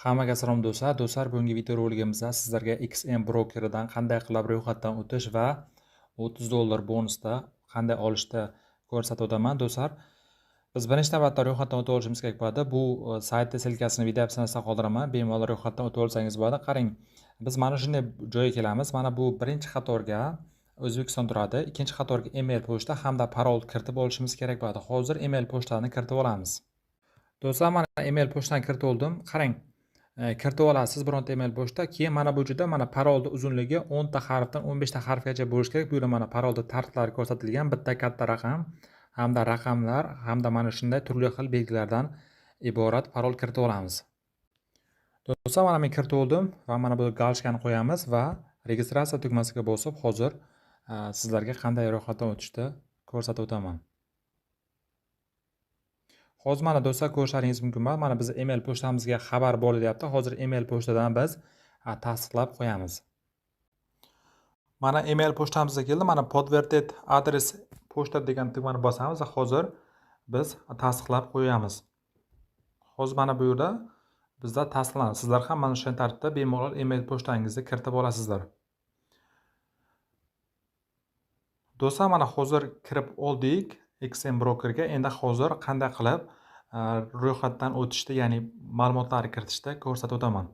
Hammaga salom do'stlar. Do'stlar, bugungi videorolikimizda sizlarga XM brokeridan qanday qilib ro'yxatdan o'tish va $30 bonusda qanday olishda ko'rsatib o'taman. Do'stlar, biz birinchi navbatda ro'yxatdan o'tib olishimiz kerak bo'ladi. Bu saytni silkasini video opsiyasida qoldiraman. Bemalol ro'yxatdan o'tib olsangiz bo'ladi. Qarang, biz mana shunday joyga kelamiz. Mana bu birinchi qatorga O'zbekiston turadi. Ikkinchi qatorga email pochta hamda parol kiritib olishimiz kerak bo'ladi. Hozir email pochtani kiritib olamiz. Do'stlar, mana email pochtani kiritib oldim. Qarang, kiritib olasiz bironta email pochta. Keyin mana bu joyda mana parolni uzunligi 10 ta harfdan 15 ta harfgacha bo'lishi kerak. Bu yerda mana parolni tartiblari ko'rsatilgan. Bitta katta raqam hamda raqamlar hamda mana shunday turli xil belgilardan iborat parol kiritib olamiz. Do'stlar, mana men kiritib oldim va mana bu galishkani qo'yamiz va registratsiya tugmasiga bosib hozir sizlarga qanday ro'yxatdan o'tishni ko'rsatib o'taman. Hozir mana do'stlar ko'rishlaringiz mumkin. Mana biz email pochtamizga xabar bo'lyapti. Hozir email pochtadan biz tasdiqlab qo'yamiz. Mana email pochtamizga keldi. Mana podtвердить adres pochta degan tugmani bosamiz va hozir biz tasdiqlab qo'yamiz. Hozir mana bu yerda bizda tasdiqlanadi. Sizlar ham mana shunday tartibda bemalol email pochtangizni kiritib olasizlar. Do'stlar, mana hozir kirib oldik XM brokerga. Endi hozir qanday qilib ro'yxatdan o'tishda, ya'ni ma'lumotlarni kiritishda ko'rsatib o'taman.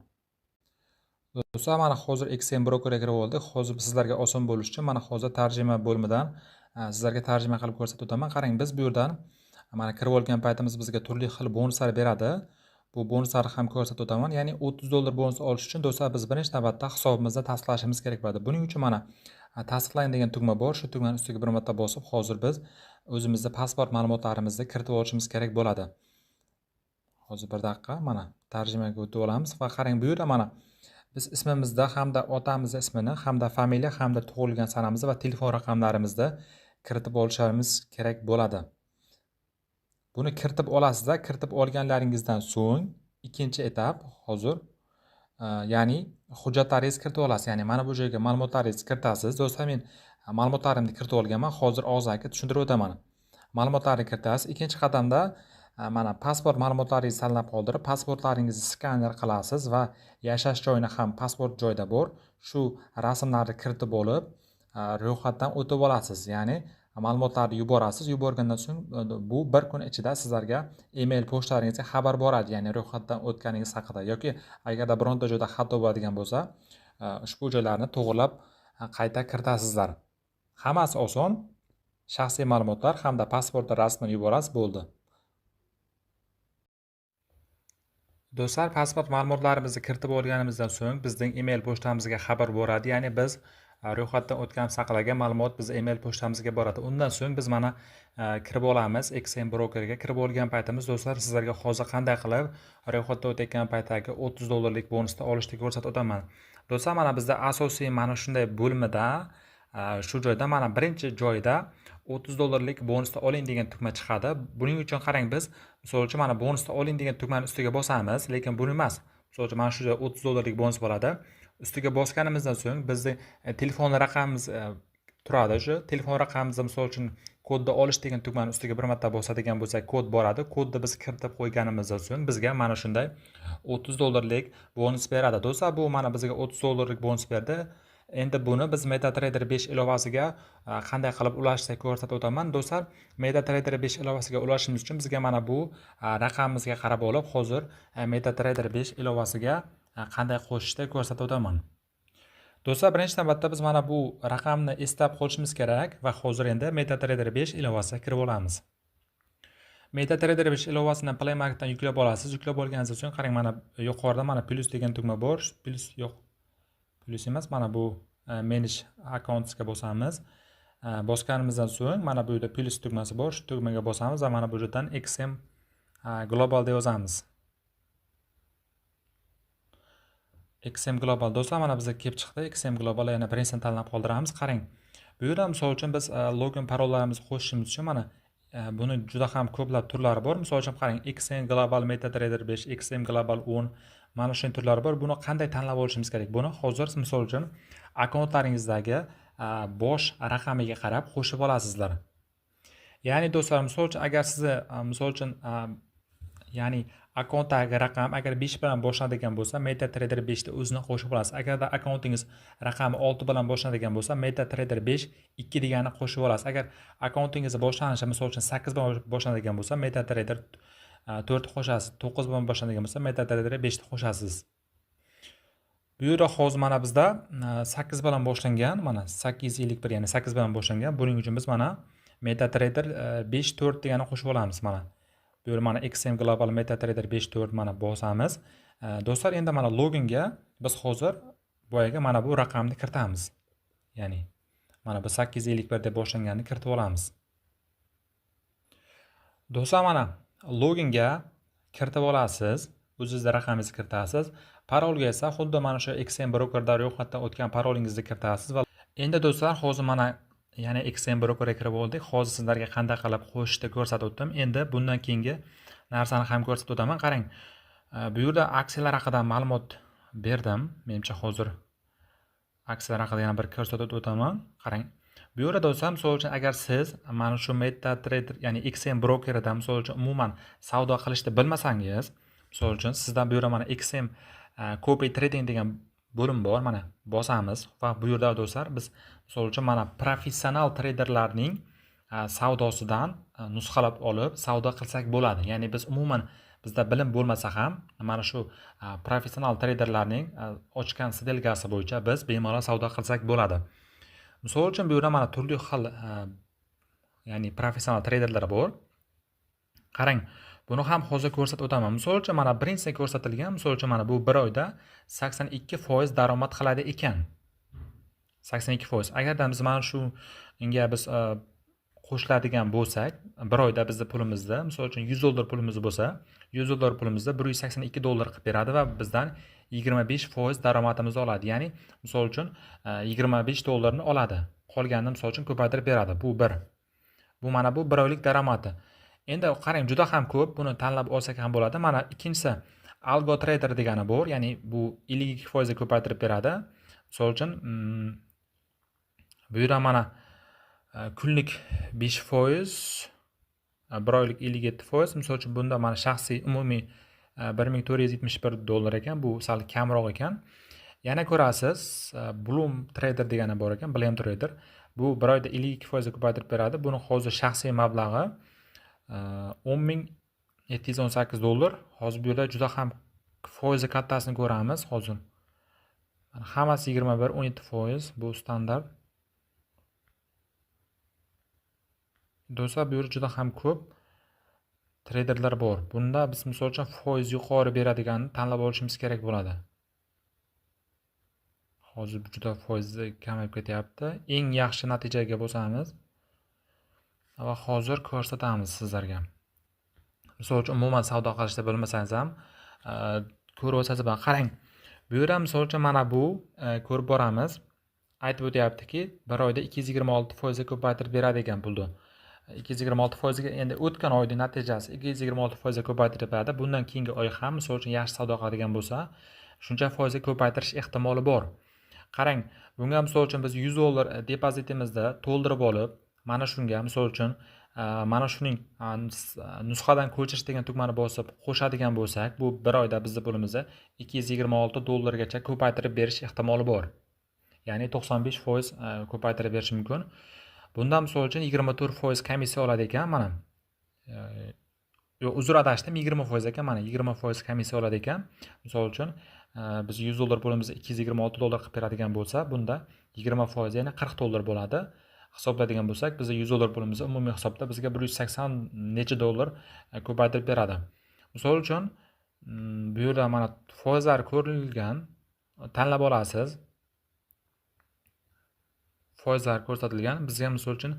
Do'stlar, mana hozir XM brokerga kirib oldik. Hozir sizlarga oson bo'lishi uchun mana hozir tarjima bo'limidan sizlarga tarjima qilib ko'rsatib o'taman. Qarang, biz bu yerdan mana kirib olgan paytimiz bizga turli xil bonuslar beradi. Bu bonuslarni ham ko'rsatib o'taman. Ya'ni $30 bonus olish uchun do'stlar biz birinchi navbatda hisobimizda tasdiqlashimiz kerak bo'ladi. Buning uchun mana tasdiqlang degan tugma bor. Shu tugmani ustiga bir marta bosib hozir biz o'zimizning pasport ma'lumotlarimizni kiritib olishimiz kerak bo'ladi. Hozir bir daqiqa mana tarjimaga o'tib olamiz va qarang, bu yerda mana biz ismimizda hamda otamizning ismini hamda familiya hamda tug'ilgan sanamizni va telefon raqamlarimizni kiritib olishimiz kerak bo'ladi. Buni kiritib olasizda, kiritib olganlaringizdan so'ng ikkinchi etap hozir ya'ni hujjatlaringizni kiritib olasiz. Ya'ni mana bu joyga ma'lumotlaringizni kiritasiz. Do'stlar, men ma'lumotlarimni kiritib olganman. Hozir og'zaki tushuntirib o'taman. Ma'lumotlarni kiritasiz. Ikkinchi qadamda mana pasport ma'lumotlaringizni tanlab qoldirib, pasportlaringizni skaner qilasiz va yashash joyini ham pasport joyida bor. Shu rasmlarni kiritib olib, ro'yxatdan o'tib olasiz. Ya'ni ma'lumotlarni yuborasiz. Yuborgandan so'ng bu bir kun ichida sizlarga email pochtalaringizga xabar boradi, ya'ni ro'yxatdan o'tganingiz haqida. Yoki agarda bironta joyda xato bo'ladigan bo'lsa, ushbu joylarni to'g'rilab qayta kiritasizlar. Hammasi oson. Shaxsiy ma'lumotlar hamda pasport rasmini yuborasiz, bo'ldi. Do'stlar, pasport ma'lumotlarimizni kiritib olganimizdan so'ng bizning email pochtamizga xabar boradi. Ya'ni biz ro'yxatdan o'tganimiz haqidagi ma'lumot biz email pochtamizga boradi. Undan so'ng biz mana kirib olamiz XM brokerga. Kirib olgan paytimiz do'stlar, sizlarga hozir qanday qilib ro'yxatdan o'tayotgan paytdagi $30 bonusni olishni ko'rsatib o'taman. Do'stlar, mana bizda asosiy mana shunday bo'limida shu joyda mana birinchi joyda $30 bonusni oling degan tugma chiqadi. Buning uchun qarang, biz misol uchun mana bonusni oling degan tugmani ustiga bosamiz, lekin buni emas. Misol uchun mana shu joyda $30 bonus bo'ladi. Ustiga bosganimizdan so'ng bizning telefon raqamimiz turadi. Shu telefon raqamimizni misol uchun kodni olish degan tugmani ustiga bir marta bosadigan bo'lsak, kod boradi. Kodni biz kiritib qo'yganimizdan so'ng bizga mana shunday $30 bonus beradi. Do'stlar, bu mana bizga $30 bonus berdi. Endi buni biz MetaTrader 5 ilovasiga qanday qilib ulashishni ko'rsatib o'taman. Do'stlar, MetaTrader 5 ilovasiga ulashishimiz uchun bizga mana bu raqamimizga qarab olib, hozir MetaTrader 5 ilovasiga qanday qo'shishni ko'rsatib o'taman. Do'stlar, birinchi navbatda biz mana bu raqamni eslab qolishimiz kerak va hozir endi MetaTrader 5 ilovasiga kirib olamiz. MetaTrader 5 ilovasini Play Marketdan yuklab olasiz. Yuklab olganingizdan so'ng qarang, mana yuqorida mana plus degan tugma bor. Plus yo'q. Plus emas, mana bu manage accountsga bosamiz. Bosganimizdan so'ng mana bu yerda plus tugmasi bor. Shu tugmaga bosamiz va mana bu yerdan XM Global deb yozamiz. XM Global do'stlar, mana bizga kelib chiqdi. XM Global yana birinchisini tanlab qoldiramiz. Qarang, bu yerda misol uchun biz login parollarimizni qo'shishimiz uchun mana buni juda ham ko'plab turlari bor. Misol uchun qarang, XM Global MetaTrader 5, XM Global 10 mana shunday turlari bor. Buni qanday tanlab olishimiz kerak? Buni hozir misol uchun akkauntlaringizdagi bosh raqamiga qarab qo'shib olasizlar. Ya'ni do'stlar, misol uchun agar sizni misol uchun ya'ni akkauntdagi raqam agar 5 bilan boshlanadigan bo'lsa, MetaTrader 5 da o'zini qo'shib olasiz. Agarda akkauntingiz raqami 6 bilan boshlanadigan bo'lsa, MetaTrader 5 2 deganini qo'shib olasiz. Agar akkauntingiz boshlanishi misol uchun 8 bilan boshlanadigan bo'lsa, MetaTrader 4 qo'shasiz. 9 bilan boshlanadigan bo'lsa, MetaTrader 5 qo'shasiz. Bu yerda hozir mana bizda 8 bilan boshlangan, mana 851 ya'ni 8 bilan boshlangan. Buning uchun biz mana MetaTrader 5 4 deganini qo'shib olamiz mana. Bu yerda mana XM Global MetaTrader 5 4 mana bosamiz. Do'stlar, endi mana loginga biz hozir boyaga mana bu raqamni kiritamiz. Ya'ni mana bu 851 deb boshlanganini kiritib olamiz. Do'stlar, mana loginga kiritib olasiz. O'zingizda raqamingizni kiritasiz. Parolga esa xuddi mana shu XM Brokerda ro'yxatdan o'tgan parolingizni kiritasiz va endi do'stlar, hozir mana yana XM Brokerga kirib oldik. Hozir sizlarga qanday qilib qo'shishni ko'rsatib o'tdim. Endi bundan keyingi narsani ham ko'rsatib o'taman. Qarang. Bu yerda aksiyalar haqida ma'lumot berdim. Menimcha hozir aksiyalar haqida yana bir ko'rsatib o'taman. Qarang. Bu yerda do'stlar, misol uchun agar siz mana shu MetaTrader ya'ni XM Brokerida misol uchun umuman savdo qilishni bilmasangiz, misol uchun sizdan bu yerda mana XM Copy Trading degan bo'lim bor. Mana bosamiz va bu yerda do'stlar biz misol uchun mana professional traderlarning savdosidan nusxalab olib savdo qilsak bo'ladi. Ya'ni biz umuman bizda bilim bo'lmasa ham mana shu professional traderlarning ochgan sdelkasi bo'yicha biz bemalol savdo qilsak bo'ladi. Misol uchun bu yerda mana turli xil ya'ni professional traderlar bor. Qarang, buni ham hozir ko'rsatib o'taman. Misol uchun mana birinchisi ko'rsatilgan. Misol uchun mana bu 1 oyda 82% daromad qiladi ekan. 82%. Agarda biz mana shu unga biz qo'shiladigan bo'lsak, 1 oyda bizning pulimizda, misol uchun $100 pulimiz bo'lsa, $100 pulimizda $182 qilib beradi va bizdan 25% daromadimiz oladi. Ya'ni misol uchun $25 ni oladi. Qolganini misol uchun ko'paytirib beradi. Bu 1. Bu mana bu 1 oylik daromadi. Endi qarang, juda ham ko'p, buni tanlab olsak ham bo'ladi. Mana ikkinchisi Algo Trader degani bor, ya'ni bu 52% ko'paytirib beradi. Misol uchun bu yerda mana kunlik 5%, 1 oylik 57%. Misol uchun bunda mana shaxsiy umumiy $1471 ekan, bu sal kamroq ekan. Yana ko'rasiz, Bloom Trader degani bor ekan, Bloom Trader. Bu 1 oyda 52% ko'paytirib beradi. Buni hozir shaxsiy mablag'i $10,718. Hozir bu yerda juda ham foizi kattasini ko'ramiz hozir. Hammasi 21-17%, bu standart. Do'stlar, bu yerda juda ham ko'p traderlar bor. Bunda biz misol uchun foiz yuqori beradiganini tanlab olishimiz kerak bo'ladi. Hozir juda foiz kamayib ketyapti. Eng yaxshi natijaga bosamiz va hozir ko'rsatamiz sizlarga. Misol uchun umuman savdo qilishni bilmasangiz ham ko'rib olsangiz bo'ladi. Qarang. Bu yerda misol uchun mana bu ko'rib boramiz. Aytib o'tyaptiki, 1 oyda 226% ko'paytirib beradi ekan pulni. 226% ga endi o'tgan oyning natijasi 226% ko'paytirib beradi. Bundan keyingi oy ham misol uchun yaxshi savdo qiladigan bo'lsa, shuncha foizga ko'paytirish ehtimoli bor. Qarang, bunga misol uchun biz $100 depozitimizda to'ldirib olib, mana shunga misol uchun mana shuning nusxadan ko'chirish degan tugmani bosib qo'shadigan bo'lsak, bu 1 oyda bizning pulimizni $226 gacha ko'paytirib berish ehtimoli bor. Ya'ni 95% ko'paytirib berish mumkin. Bundan misol uchun 24% komissiya oladi ekan mana. Yo'q, uzr adashdim, 20% ekan mana, 20% komissiya oladi ekan. Misol uchun biz $100 pulimizni $226 qilib beradigan bo'lsa, bunda 20% ya'ni $40 bo'ladi. Hisobladigan bo'lsak, bizga $100 pulimizni umumiy hisobda bizga 180 necha dollar ko'paytirib beradi. Misol uchun bu yerda mana foizlar ko'rilgan, tanlab olasiz. Foizlar ko'rsatilgan. Bizga misol uchun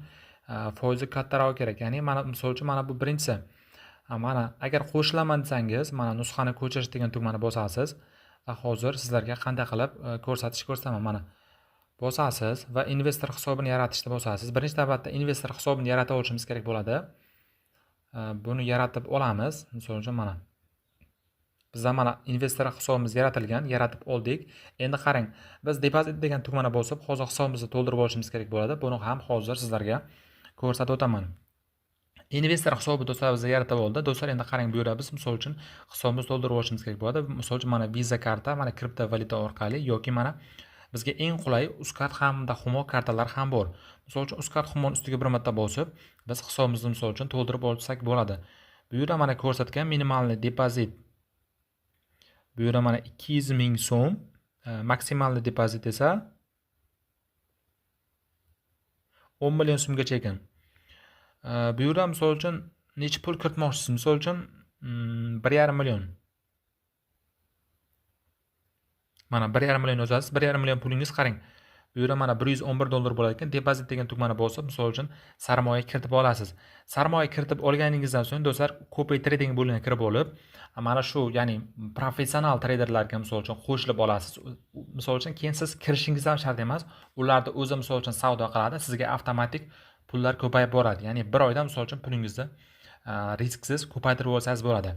foizi kattaroq kerak. Ya'ni mana misol uchun mana bu birinchisi. Mana agar qo'shilaman desangiz, mana nusxani ko'chirish degan tugmani bosasiz va hozir sizlarga qanday qilib ko'rsataman. Mana bosasiz va investor hisobini yaratishni bosasiz. Birinchi navbatda investor hisobini yarata olishimiz kerak bo'ladi. Buni yaratib olamiz. Misol uchun mana bizda mana investor hisobimiz yaratilgan, yaratib oldik. Endi qarang, biz depozit degan tugmani bosib, hozir hisobimizni to'ldirib olishimiz kerak bo'ladi. Buni ham hozir sizlarga ko'rsatib o'taman. investor hisobi do'stlar bizga yaratib oldi. Do'stlar, endi qarang, bu yerda biz misol uchun hisobimizni to'ldirib olishimiz kerak bo'ladi. Misol uchun mana Visa karta, mana kriptovalyuta orqali yoki mana bizga eng qulay Uzcard hamda Humo kartalar ham bor. Misol uchun Uzcard Humo ustiga bir marta bosib, biz hisobimizni misol uchun to'ldirib olsak bo'ladi. Bu yerda mana ko'rsatgan minimalniy depozit. Bu yerda mana 200 ming so'm, maksimalniy depozit esa 10 million so'mgacha ekan. Bu yerda misol uchun necha pul kiritmoqchisiz? Misol uchun 1,5 million. Mana 1,5 million yozasiz. 1,5 million pulingiz qarang. Bu yerda mana $111 bo'lar ekan. Depozit degan tugmani bosib, misol uchun sarmoya kiritib olasiz. Sarmoya kiritib olganingizdan so'ng do'stlar, Copy Trading bo'limiga kirib olib, mana shu, ya'ni professional treyderlarga misol uchun qo'shilib olasiz. Misol uchun keyin siz kirishingiz ham shart emas. Ularda o'zi misol uchun savdo qiladi, sizga avtomatik pullar ko'payib boradi. Ya'ni bir oyda misol uchun pulingizni risksiz ko'paytirib olsangiz bo'ladi.